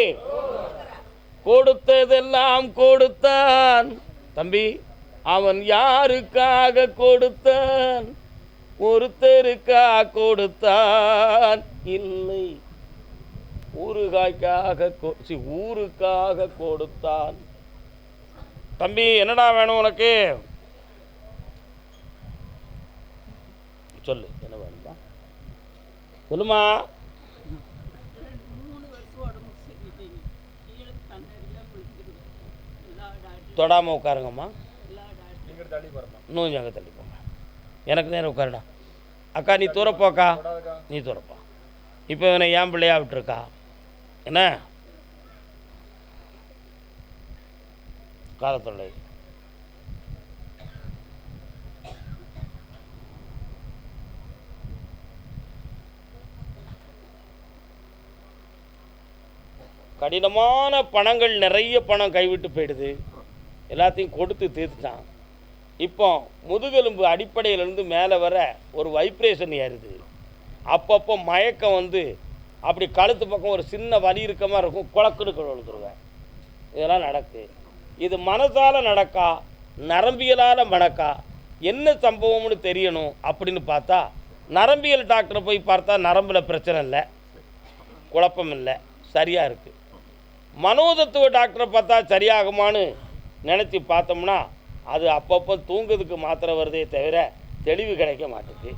கொடுத்ததெல்லாம் கொடுத்தான் தம்பி, அவன் யாருக்காக கொடுத்தான்? ஒருத்தருக்கா கொடுத்தான் இல்லை, ஊருக்காக ஊருக்காக கொடுத்தான். தம்பி என்னடா வேணும் உனக்கு? சொல்லு, என்ன வேணுமா சொல்லுமா. தொடாமல் உட்காருங்கம்மா. இன்னும் அங்கே தள்ளி போங்க. எனக்கு நேரம் உட்காருடா. அக்கா நீ தூரப்போக்கா, நீ தூரப்பா. இப்போ இவனை ஏன் பிள்ளையா விட்டுருக்கா என்ன காலத்தொல்லை? கடினமான பணங்கள், நிறைய பணம் கைவிட்டு போயிடுது, எல்லாத்தையும் கொடுத்து தீர்த்துட்டான். இப்போ முதுகெலும்பு அடிப்படையிலேருந்து மேலே வர ஒரு வைப்ரேஷன் ஏறுது. அப்பப்போ மயக்கம் வந்து அப்படி கழுத்து பக்கம் ஒரு சின்ன வலி இருக்கமாக இருக்கும், குழக்குன்னு விழுந்துருவேன். இதெல்லாம் நடக்கு. இது மனசால் நடக்கா, நரம்பியலால் மடக்கா, என்ன சம்பவம்னு தெரியணும் அப்படின்னு பார்த்தா நரம்பியல் டாக்டரை போய் பார்த்தா நரம்பில் பிரச்சனை இல்லை, குழப்பம் இல்லை, சரியாக இருக்குது. மனோதத்துவ டாக்டரை பார்த்தா சரியாகுமான்னு நினச்சி பார்த்தோம்னா அது அப்பப்போ தூங்குறதுக்கு மாத்திரை வருதே தவிர தெளிவு கிடைக்க மாட்டுது.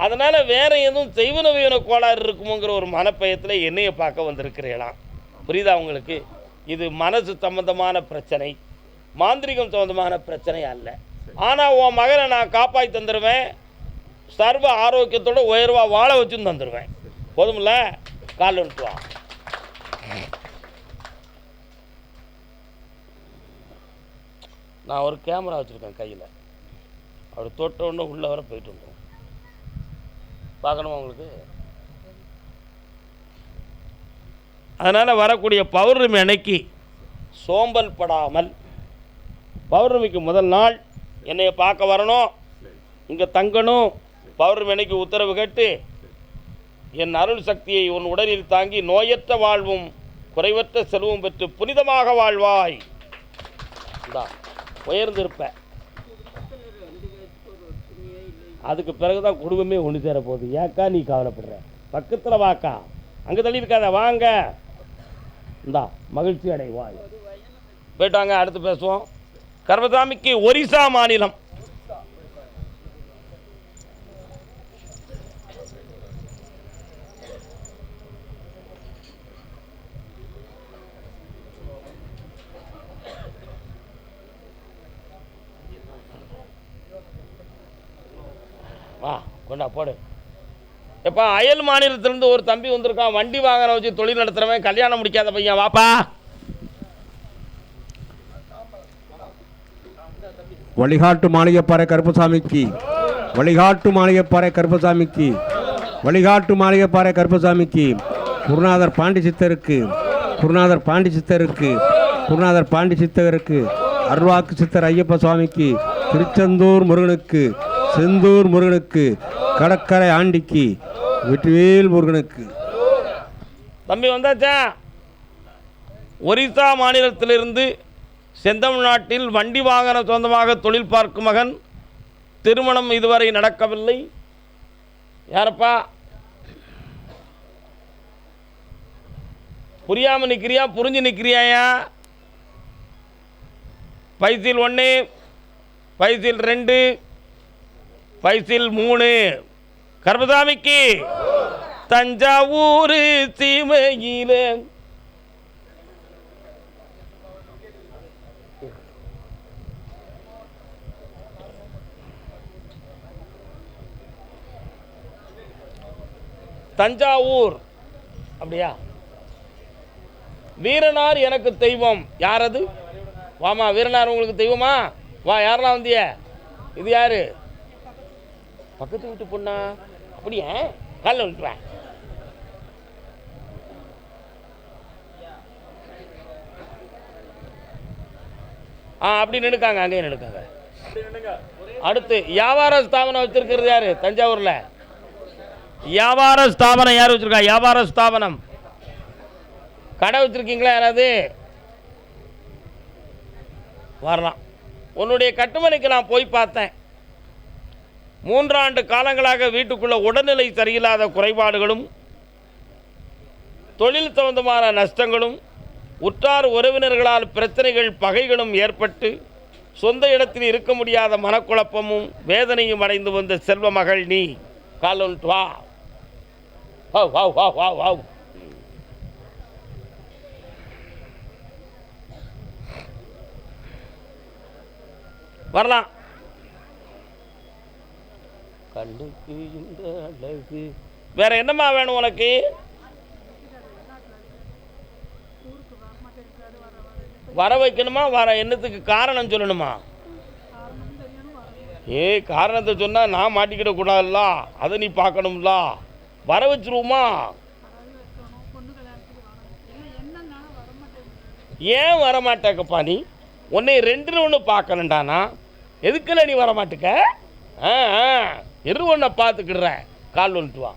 அதனால் வேறு எதுவும் செய்வனவியன கோளாறு இருக்குமோங்கிற ஒரு மனப்பயத்தில் என்னையை பார்க்க வந்திருக்கிறீங்களாம். புரியுதா உங்களுக்கு? இது மனசு சம்பந்தமான பிரச்சனை, மாந்திரிகம் சம்பந்தமான பிரச்சனை அல்ல. ஆனால் உன் மகனை நான் காப்பாற்றி தந்துடுவேன், சர்வ ஆரோக்கியத்தோட உயர்வாக வாழ வச்சுன்னு தந்துடுவேன். போதுமில்ல? கால் எடுத்துவா. நான் ஒரு கேமரா வச்சுருக்கேன் கையில், அவர் தொட்ட உடனே உள்ளே வர போயிட்டு வந்துடும். பார்க்கணுமா உங்களுக்கு? அதனால் வரக்கூடிய பௌர்ணமி அன்னைக்கு சோம்பல் படாமல், பௌர்ணமிக்கு முதல் நாள் என்னைய பார்க்க வரணும், இங்கே தங்கணும். பௌர்ணமி அன்னைக்கு உத்தரவு கேட்டு என் அருள் சக்தியை உன் உடலில் தாங்கி நோயற்ற வாழ்வும் குறைவற்ற செல்வம் பெற்று புனிதமாக வாழ்வாய். உயர்ந்திருப்ப. அதுக்கு பிறகுதான் குடும்பமே ஒன்று சேர போகுது. ஏக்கா நீ கவலைப்படுற? பக்கத்தில் வாக்கா, அங்கே தள்ளி இருக்காத, வாங்க. இந்தா மகிழ்ச்சி அடைவாய். போயிட்டாங்க. அடுத்து பேசுவோம். கர்மசாமிக்கு ஒரிசா மாநிலம். வா கொண்டா போடு. எப்பா அயல் மாநிலத்திலேருந்து ஒரு தம்பி வந்திருக்கான், வண்டி வாகனம் வச்சு தொழில் நடத்துகிறவன், கல்யாணம் முடிக்காத பையன். வாப்பா. வழிகாட்டு மாளிகைப்பாறை கருப்பசாமிக்கு, வழிகாட்டு மாளிகைப்பாறை கருப்பசாமிக்கு, வழிகாட்டு மாளிகைப்பாறை கருப்பசாமிக்கு, குருநாதர் பாண்டி சித்தருக்கு, குருநாதர் பாண்டி சித்தருக்கு, குருநாதர் பாண்டி சித்தருக்கு, அருள்வாக்கு சித்தர் ஐயப்ப சுவாமிக்கு, திருச்செந்தூர் முருகனுக்கு, செந்தூர் முருகனுக்கு, கடற்கரை ஆண்டிக்கு, வெற்றிவேல் முருகனுக்கு. தம்பி வந்தாச்சா? ஒரிசா மாநிலத்திலிருந்து செந்தமிழ்நாட்டில் வண்டி வாகனம் சொந்தமாக தொழில் பார்க்கும் மகன், திருமணம் இதுவரை நடக்கவில்லை. யாரப்பா? புரியாமல் நிற்கிறியா, புரிஞ்சு நிற்கிறியாயா? பைசில் 1, பைசில் 2, பைசில் 3. கர்மசாமிக்கு தஞ்சாவூர் சீமையில தஞ்சாவூர். அப்படியா? வீரனார் எனக்கு தெய்வம். யார் அது? வாமா, வீரனார் உங்களுக்கு தெய்வமா? வா, யாரெல்லாம் வந்திய? இது யாரு? பக்கத்து வீட்டு பொண்ணா? அப்படியே காலைல விட்டுவேன். அப்படி நினைக்காங்க, அங்கேயே நினைக்காங்க. அடுத்து வியாபார ஸ்தாபனம் வச்சிருக்கிறது யாரு? தஞ்சாவூரில் வியாபார ஸ்தாபனம் யார் வச்சிருக்கா? வியாபார ஸ்தாபனம் கடை வச்சிருக்கீங்களா? யாராவது வரலாம். உன்னுடைய கட்டுமனைக்கு நான் போய் பார்த்தேன். 3 ஆண்டு காலங்களாக வீட்டுக்குள்ள உடல்நிலை சரியில்லாத குறைபாடுகளும் தொழில் சம்பந்தமான நஷ்டங்களும் உற்றார் உறவினர்களால் பிரச்சனைகள் பகைகளும் ஏற்பட்டு சொந்த இடத்தில் இருக்க முடியாத மனக்குழப்பமும் வேதனையும் அடைந்து வந்த செல்வ மகள் நீ. கால் வா வா வா வா வா வா. வரலாம். கண்ணுக்கு இந்த அழகு. வேற என்னம்மா வேணும் உனக்கு? வர வைக்கணுமா? வர என்னத்துக்கு காரணம் சொல்லணுமா? காரணத்தை சொன்னால் நான் மாட்டிக்கிட கூடாதுல்ல, அதை நீ பார்க்கணும்ல. வர வச்சிருவோமா? ஏன் வரமாட்டேக்கப்பா நீ? உன்னை 2 ஒன்று பார்க்கணுண்டானா எதுக்குல நீ வரமாட்டுக்க? ஒன்றை பார்த்துக்கிடுற. கால் வந்துட்டு வா.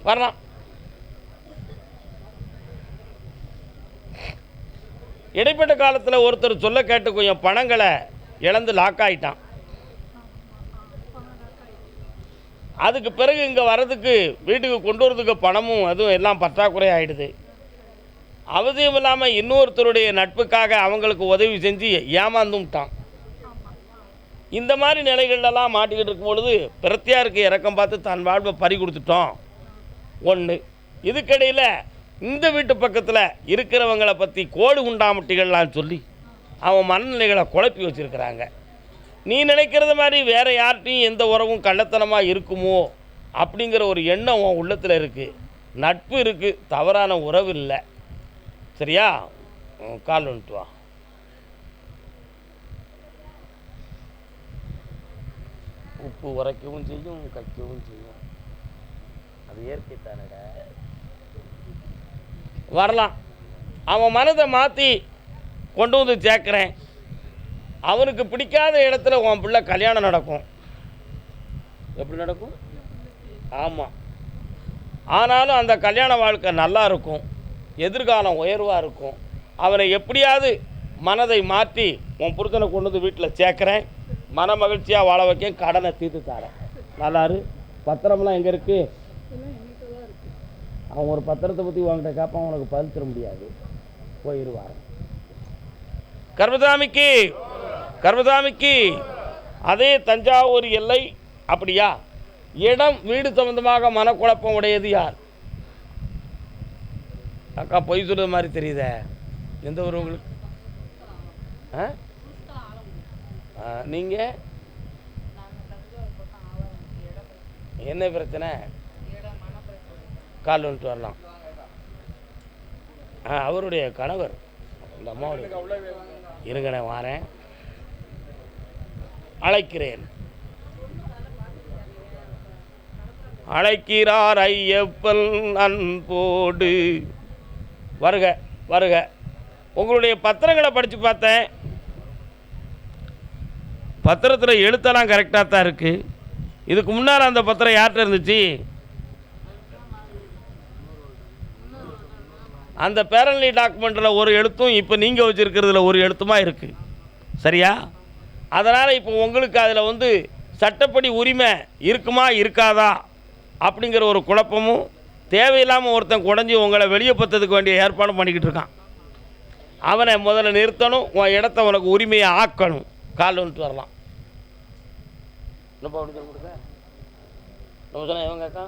வரலாம். இடைப்பட்ட காலத்தில் ஒருத்தர் சொல்ல கேட்டு கொஞ்சம் பணங்களை இழந்து லாக் ஆகிட்டான். அதுக்கு பிறகு இங்கே வர்றதுக்கு வீட்டுக்கு கொண்டு வரதுக்கு பணமும் அதுவும் எல்லாம் பற்றாக்குறை ஆகிடுது. அவசியம் இல்லாமல் இன்னொருத்தருடைய நட்புக்காக அவங்களுக்கு உதவி செஞ்சு ஏமாந்துட்டான். இந்த மாதிரி நிலைகளெல்லாம் மாட்டிக்கிட்டு இருக்கும் பொழுது பிரத்தியாருக்கு இறக்கம் பார்த்து தன் வாழ்வை பறி கொடுத்துட்டோம். ஒன்று. இதுக்கிடையில் இந்த வீட்டு பக்கத்தில் இருக்கிறவங்களை பற்றி கோடு உண்டாமட்டிகள்லாம் சொல்லி அவன் மனநிலைகளை குழப்பி வச்சுருக்கிறாங்க. நீ நினைக்கிறத மாதிரி வேறு யார்கிட்டையும் எந்த உறவும் கள்ளத்தனமாக இருக்குமோ அப்படிங்கிற ஒரு எண்ணம் உன் உள்ளத்தில் இருக்குது. நட்பு இருக்குது, தவறான உறவு இல்லை. சரியா? கால் வந்துட்டு வா. உப்பு உரைக்கவும் செய்யும், கைக்கவும் செய்யும். அது இயற்கை தானட. வரலாம். அவன் மனதை மாற்றி கொண்டு வந்து சேர்க்குறேன். அவனுக்கு பிடிக்காத இடத்துல உன் பிள்ளை கல்யாணம் நடக்கும். எப்படி நடக்கும்? ஆமாம். ஆனாலும் அந்த கல்யாண வாழ்க்கை நல்லா இருக்கும், எதிர்காலம் உயர்வாக இருக்கும். அவனை எப்படியாவது மனதை மாற்றி உன் புருஷனை கொண்டு வந்து வீட்டில் சேர்க்குறேன். மன மகிழ்ச்சியாக வாழ வைக்க, கடனை தீர்த்து தரேன். நல்லாரு. பத்திரம்லாம் எங்கே இருக்குது? அவன் ஒரு பத்திரத்தை பற்றி உங்கள்கிட்ட கேட்பான், உனக்கு பதில் தர முடியாது. போயிடுவார். கர்மசாமிக்கு கர்மசாமிக்கு அதே தஞ்சாவூர் எல்லை. அப்படியா? இடம் வீடு சம்பந்தமாக மனக்குழப்பம் உடையது யார்? அக்கா பொய் சொல்றது மாதிரி தெரியுதே. எந்த ஊர் உங்களுக்கு? நீங்கள் என்ன பிரச்சனை? கால் வந்துட்டு வரலாம். அவருடைய கணவர் இந்த அம்மாவுடைய. இருங்க, நான் வாரேன், அழைக்கிறேன். அழைக்கிறார் ஐயப்பன் அன்போடு. வருக வருக. உங்களுடைய பத்திரங்களை படித்து பார்த்தேன். பத்திரத்தில் எழுத்தெல்லாம் கரெக்டாக தான் இருக்குது. இதுக்கு முன்னால் அந்த பத்திரம் யார்கிட்ட இருந்துச்சு? அந்த பேரன்லி டாக்குமெண்ட்டில் ஒரு எழுத்தும் இப்போ நீங்கள் வச்சுருக்கிறதுல ஒரு எழுத்துமா இருக்குது. சரியா? அதனால் இப்போ உங்களுக்கு அதில் சட்டப்படி உரிமை இருக்குமா இருக்காதா அப்படிங்கிற ஒரு குழப்பமும், தேவையில்லாமல் ஒருத்தன் குடஞ்சி உங்களை வெளியே பற்றதுக்கு வேண்டிய ஏற்பாடும் பண்ணிக்கிட்டு இருக்கான். அவனை முதல்ல நிறுத்தணும், உன் இடத்த உனக்கு உரிமையை ஆக்கணும். கால் வந்துட்டு வரலாம். என்னப்பா அப்படி சொல்ல கொடுக்க நம்ம சொன்ன இவங்க அக்கா?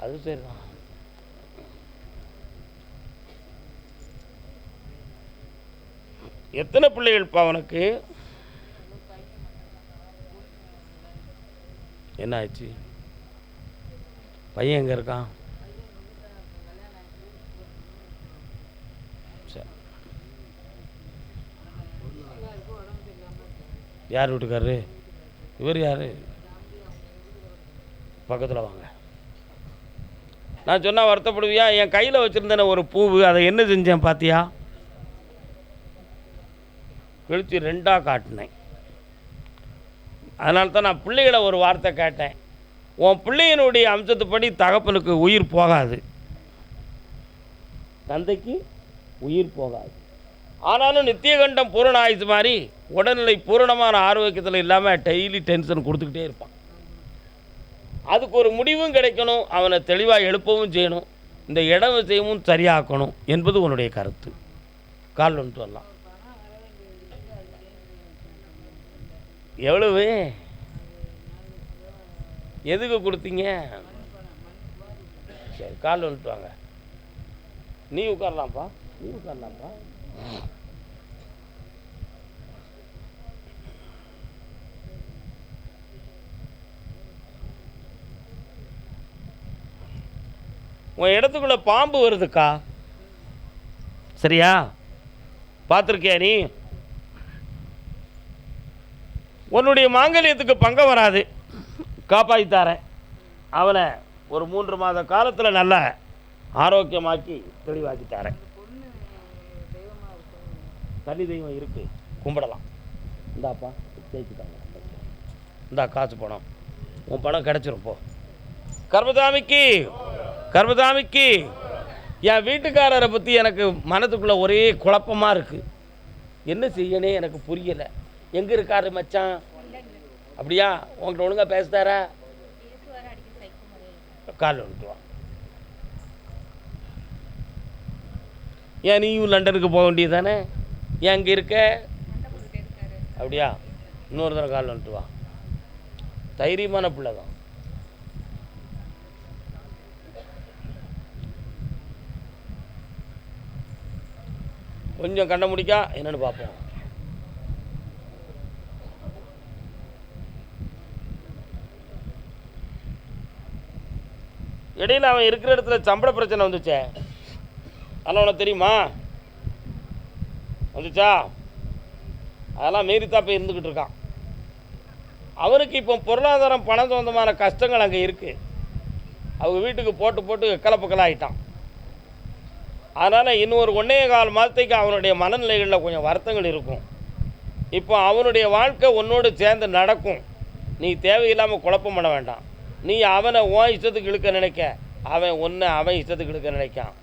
அது சரிதான். எத்தனை பிள்ளைகள்ப்பா உனக்கு? என்ன ஆச்சு? பையன் எங்கே இருக்கான்? சரி. யார் வீட்டுக்காரரு? இவர் யார்? பக்கத்தில் வாங்க. நான் சொன்னால் வருத்தப்படுவியா? என் கையில் வச்சுருந்தேன் ஒரு பூவு, அதை என்ன செஞ்சேன் பார்த்தியா? கழித்து 2ஆக காட்டினேன். அதனால தான் நான் பிள்ளைகளை ஒரு வார்த்தை கேட்டேன். உன் பிள்ளையினுடைய அம்சத்துப்படி தகப்பனுக்கு உயிர் போகாது, தந்தைக்கு உயிர் போகாது. ஆனாலும் நித்தியகண்டம் பூரண ஆயுசு மாதிரி உடல்நிலை பூரணமான ஆரோக்கியத்தில் இல்லாமல் டெய்லி டென்ஷன் கொடுத்துக்கிட்டே இருப்பான். அதுக்கு ஒரு முடிவும் கிடைக்கணும், அவனை தெளிவாக எழுப்பவும் செய்யணும், இந்த இடம் விஷயமும் சரியாக்கணும் என்பது உன்னுடைய கருத்து. கால் ஒன்று வரலாம். எவ்வளவு எதுக்கு கொடுத்தீங்க? சரி, கால் வந்துட்டு வாங்க. நீ உட்காரலாம்ப்பா, நீ உட்காரலாம்ப்பா. உன் இடத்துக்குள்ள பாம்பு வருதுக்கா, சரியா? பார்த்துருக்கியா நீ? உன்னுடைய மாங்கல்யத்துக்கு பங்கம் வராது, காப்பாற்றித்தாரேன். அவனை ஒரு 3 மாத காலத்தில் நல்ல ஆரோக்கியமாக்கி தெளிவாக்கித்தாரேன். தனி தெய்வம் இருக்கு, கும்பிடலாம். இந்தாப்பா தேய்ச்சிட்டாங்க, இந்தா காசு பணம், உன் பணம் கிடச்சிரும் போ. கர்மசாமிக்கு கர்மசாமிக்கு என் வீட்டுக்காரரை பற்றி எனக்கு மனதுக்குள்ளே ஒரே குழப்பமாக இருக்குது. என்ன செய்யனே எனக்கு புரியலை. எங்கே இருக்காரு மச்சான்? அப்படியா? உங்கள்கிட்ட ஒழுங்காக பேசுதாரா? கால் வந்துட்டு வா. ஏன் நீயும் லண்டனுக்கு போக வேண்டியது தானே? ஏன் அங்கே இருக்க? அப்படியா? இன்னொரு தடவை கால் வந்துட்டு வா. தைரியமான பிள்ளை தான். கொஞ்சம் கண்ண முடிக்கா என்னன்னு பார்ப்போம். இடையில் அவன் இருக்கிற இடத்துல சம்பள பிரச்சனை வந்துச்சே, அதெல்லாம் உனக்கு தெரியுமா? வந்துச்சா? அதெல்லாம் மீறித்தான் போய் இருந்துக்கிட்டு இருக்கான். அவனுக்கு இப்போ பொருளாதாரம் பணம் சொந்தமான கஷ்டங்கள் அங்கே இருக்குது. அவங்க வீட்டுக்கு போட்டு போட்டு கலப்பக்கலாகிட்டான். அதனால் இன்னும் ஒரு 1.25 மாதத்துக்கு அவனுடைய மனநிலைகளில் கொஞ்சம் வருத்தங்கள் இருக்கும். இப்போ அவனுடைய வாழ்க்கை உன்னோடு சேர்ந்து நடக்கும். நீ தேவையில்லாமல் குழப்பம் பண்ண வேண்டாம். நீ அவனை உன் இஷ்டத்துக்கு இழுக்க நினைக்க, அவன் இஷ்டத்துக்கு இழுக்க நினைக்கான்.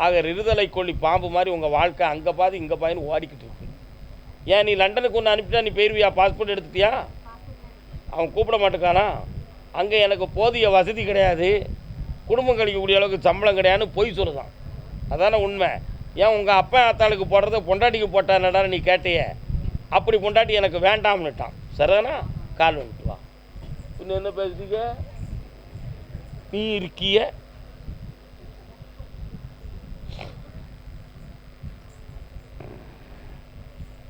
ஆக இருதலை கொள்ளி பாம்பு மாதிரி உங்கள் வாழ்க்கை அங்கே பாதி இங்கே பாதின்னு ஓடிக்கிட்டு இருக்கு. ஏன் நீ லண்டனுக்கு ஒன்று அனுப்பிட்டா நீ போயிருவியா? பாஸ்போர்ட் எடுத்துட்டியா? அவன் கூப்பிட மாட்டேக்கானா? அங்கே எனக்கு போதிய வசதி கிடையாது, குடும்பம் கழிக்கக்கூடிய அளவுக்கு சம்பளம் கிடையாதுன்னு பொய் சொல்லுதான். அதானே உண்மை. ஏன் உங்கள் அப்பா அத்தாளுக்கு போடுறத பொண்டாட்டிக்கு போட்டானடான்னு நீ கேட்டியே, அப்படி பொண்டாட்டி எனக்கு வேண்டாம்னுட்டான். சரிதானா? கால் வந்துட்டு வா. இன்னும் என்ன பேசுறீங்க? நீ இருக்கிய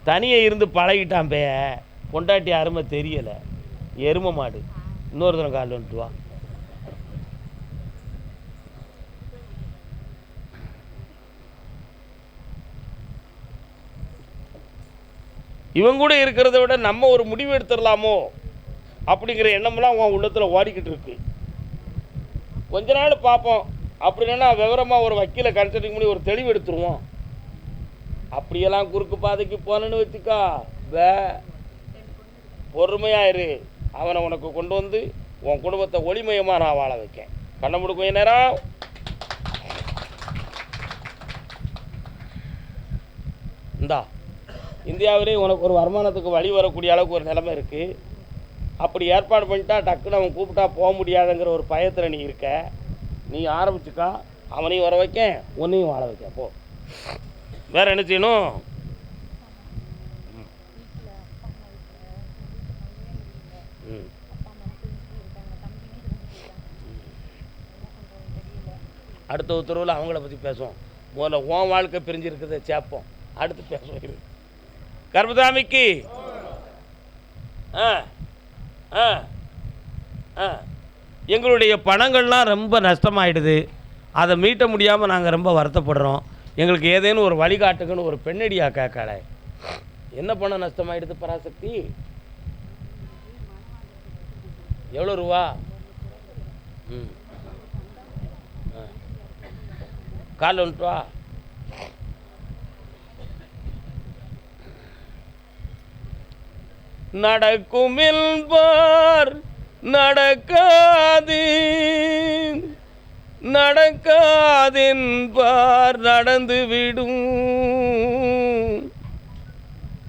தனியே இருந்து பழகிட்டான் பே, பொண்டாட்டி அருமை தெரியலை, எருமை மாடு. இன்னொரு தினம் கால் வந்துட்டு வா. இவன் கூட இருக்கிறத விட நம்ம ஒரு முடிவு எடுத்துடலாமோ அப்படிங்கிற எண்ணமெல்லாம் உன் உள்ளத்தில் ஓடிக்கிட்டு இருக்கு. கொஞ்ச நாள் பார்ப்போம். அப்படி இல்லைன்னா விவரமாக ஒரு வக்கீலை கன்சல்டிங் பண்ணி ஒரு தெளிவு எடுத்துருவோம். அப்படியெல்லாம் குறுக்கு பாதைக்கு போனேன்னு வச்சுக்கா, பொறுமையாயிரு. அவனை உனக்கு கொண்டு வந்து உன் குடும்பத்தை ஒளிமயமாக நான் வாழ வைக்கேன். கண்ண முடுக்கும் நேரம். இந்தா, இந்தியாவிலே உனக்கு ஒரு வருமானத்துக்கு வழி வரக்கூடிய அளவுக்கு ஒரு நிலைமை இருக்குது. அப்படி ஏற்பாடு பண்ணிட்டா டக்குன்னு அவன் கூப்பிட்டா போக முடியாதுங்கிற ஒரு பயத்தில் நீ இருக்க. நீ ஆரம்பிச்சுக்கா, அவனையும் வர வைக்க, உன்னையும் வாழ வைக்க. போ. வேறு என்ன செய்யணும்? அடுத்த உத்தரவில் அவங்கள பற்றி பேசுவோம். முதல்ல உன் வாழ்க்கை பிரிஞ்சிருக்கிறத சேர்ப்போம், அடுத்து பேசுவோம். கர்மசாமிக்கு எங்களுடைய பணங்கள்லாம் ரொம்ப நஷ்டமாயிடுது. அதை மீட்ட முடியாமல் நாங்கள் ரொம்ப வருத்தப்படுறோம். எங்களுக்கு ஏதேனும் ஒரு வழிகாட்டுங்கன்னு ஒரு பெண்ணடியா கேட்கல. என்ன பணம் நஷ்டமாயிடுது பராசக்தி? எவ்வளோ ரூபா? கால் வந்துட்டு வா. நடக்கும் என்பார் நடக்காது நடக்காதென்பார் நடந்துவிடும்,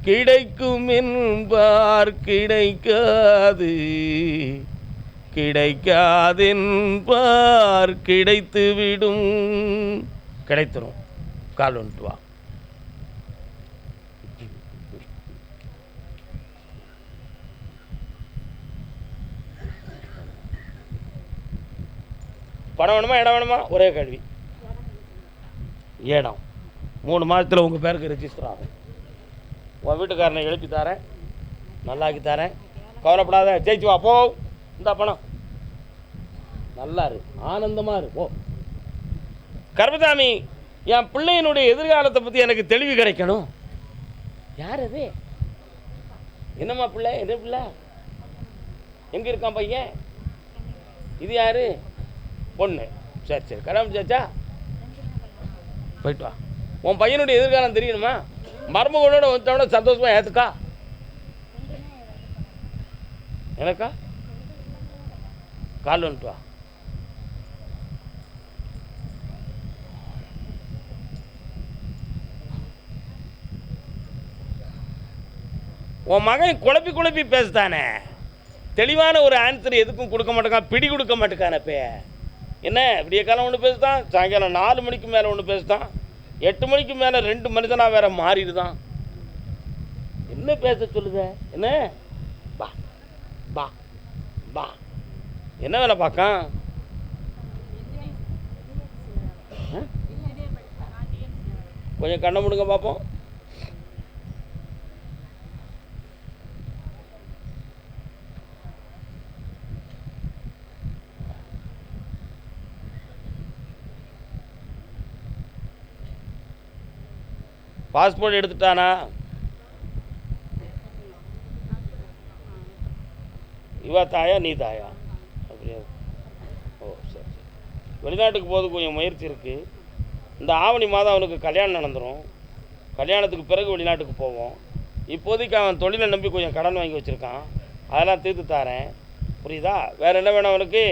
கிடைக்கும் என்பார் கிடைக்காது கிடைக்காதென்பார் கிடைத்துவிடும். கிடைத்துரும். கால் வந்துட்டு வா. பணம் வேணுமா இடம் வேணுமா? ஒரே கேள்வி. இடம் 3 மாதத்தில் உங்கள் பேருக்கு ரெஜிஸ்டர் ஆகும். உன் வீட்டுக்காரனை எழுப்பி தரேன், நல்லாக்கி தரேன், கவலைப்படாத, ஜெயிச்சு வா. போ, இந்த பணம் நல்லா இரு, ஆனந்தமாக இரு. போ. கருப்பசாமி, என் பிள்ளையினுடைய எதிர்காலத்தை பற்றி எனக்கு தெளிவு கிடைக்கணும். யார் அது? என்னம்மா பிள்ளை? என்ன பிள்ளை? எங்கே இருக்கான் பையன்? இது யாரு? பொண்ணு. சரி சரி, கல்யாணம் சாச்சா? போயிட்டு வா. உன் பையனுடைய எதிர்காலம் தெரியணுமா? மருமகளோட வந்தோட சந்தோஷமாக ஏற்றுக்கா. எனக்கா? கால் வந்துட்டு வா. உன் மகன் குழப்பி குழப்பி பேசுதானே, தெளிவான ஒரு ஆன்சர் எதுக்கும் கொடுக்க மாட்டேங்கான், பிடி கொடுக்க மாட்டேக்கானப்பே. என்ன விடிய காலம் ஒன்று பேசுதான், சாயங்காலம் 4 மணிக்கு மேலே ஒன்று பேசுதான், 8 மணிக்கு மேலே 2 மனிதனாக வேற மாறிடுதான். என்ன பேச சொல்லுத? என்ன பா பா பா, என்ன வேலை பார்க்கான்? கொஞ்சம் கண்ணை முடுங்க பார்ப்போம். பாஸ்போர்ட் எடுத்துட்டானா? இவா தாயா நீ தாயா? அப்படியா? ஓ சரி சரி. வெளிநாட்டுக்கு போகிறது கொஞ்சம் முயற்சி இருக்குது. இந்த ஆவணி மாதம் அவனுக்கு கல்யாணம் நடந்துடும். கல்யாணத்துக்கு பிறகு வெளிநாட்டுக்கு போவோம். இப்போதைக்கு அவன் தொழிலை நம்பி கொஞ்சம் கடன் வாங்கி வச்சுருக்கான், அதெல்லாம் தீர்த்து தாரேன். புரியுதா? வேறு என்ன வேணும் அவனுக்கு?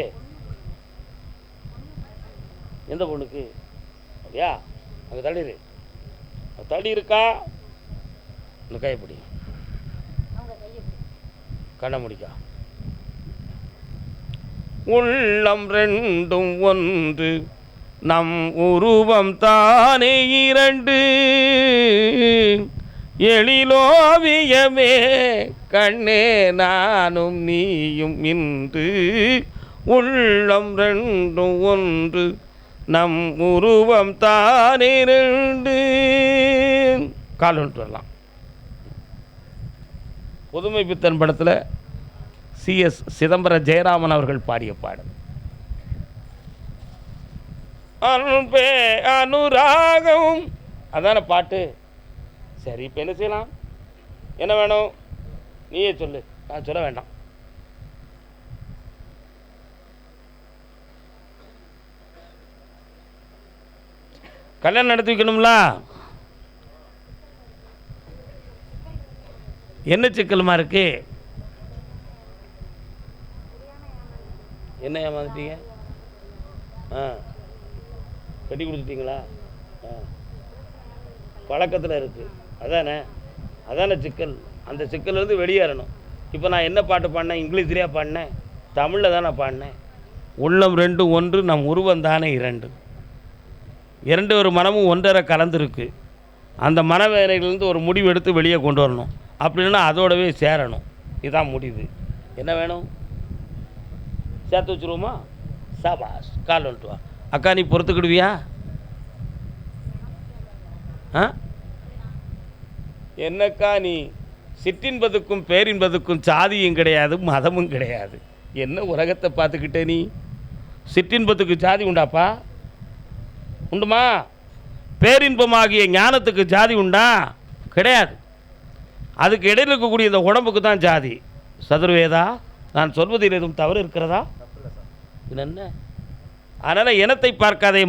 எந்த பொண்ணுக்கு? அப்படியா? அங்கே தள்ளிடு. தடி இருக்கா? இந்த கைப்பிடி, கண்ண முடிக்கா. உள்ளம் ரெண்டும் ஒன்று, நம் உருவம் தானே 2, எழிலோவியமே கண்ணே நானும் நீயும் இன்று, உள்ளம் ரெண்டும் ஒன்று, நம் உருவம் தானே 2. கால் வந்துட்டு வரலாம். புதுமை பித்தன் படத்தில் CS சிதம்பர ஜெயராமன் அவர்கள் பாடிய பாடல். அன்பே அனுராகம், அதான பாட்டு. சரி, இப்போ என்ன செய்யலாம்? என்ன வேணும்? நீயே சொல்லு, நான் சொல்ல வேண்டாம். கல்யாணம் நடத்தி வைக்கணும்ல. என்ன சிக்கலுமா இருக்கு? என்ன ஏமாந்துட்டீங்க? கட்டி கொடுத்துட்டீங்களா? பழக்கத்தில் இருக்குது, அதானே சிக்கல். அந்த சிக்கல்லேருந்து வெளியேறணும். இப்போ நான் என்ன பாட்டு பாடினேன்? இங்கிலீஷ்லேயே பாடினேன், தமிழில் தானே பாடினேன். உள்ளம் ரெண்டும் ஒன்று, நம் உருவம் தானே 2. 2 ஒரு மனமும் ஒன்றரை கலந்துருக்கு. அந்த மனவேதனையிலேருந்து ஒரு முடிவு எடுத்து வெளியே கொண்டு வரணும். அப்படின்னா அதோடவே சேரணும். இதுதான் முடிவு. என்ன வேணும்? சேர்த்து வச்சுருவோமா? சாபாஸ். கால் வந்துட்டு வா. அக்கா, நீ பொறுத்துக்கிடுவியா? என்னக்கா நீ? சிற்றின்பதுக்கும் பேரின்பதுக்கும் சாதியும் கிடையாது, மதமும் கிடையாது. என்ன உலகத்தை பார்த்துக்கிட்டே நீ? சிற்றின்பத்துக்கு சாதி உண்டாப்பா? உண்டுமா? பேரின்பமாகிய ஞானத்துக்கு ஜாதி உண்டா? கிடையாது. அதுக்கு இடையில் இருக்கக்கூடிய இந்த உடம்புக்கு தான் ஜாதி. சதுர்வேதா, நான் சொல்வதில் எதுவும் தவறு இருக்கிறதா? என்ன? அதனால் இனத்தை பார்க்காதே.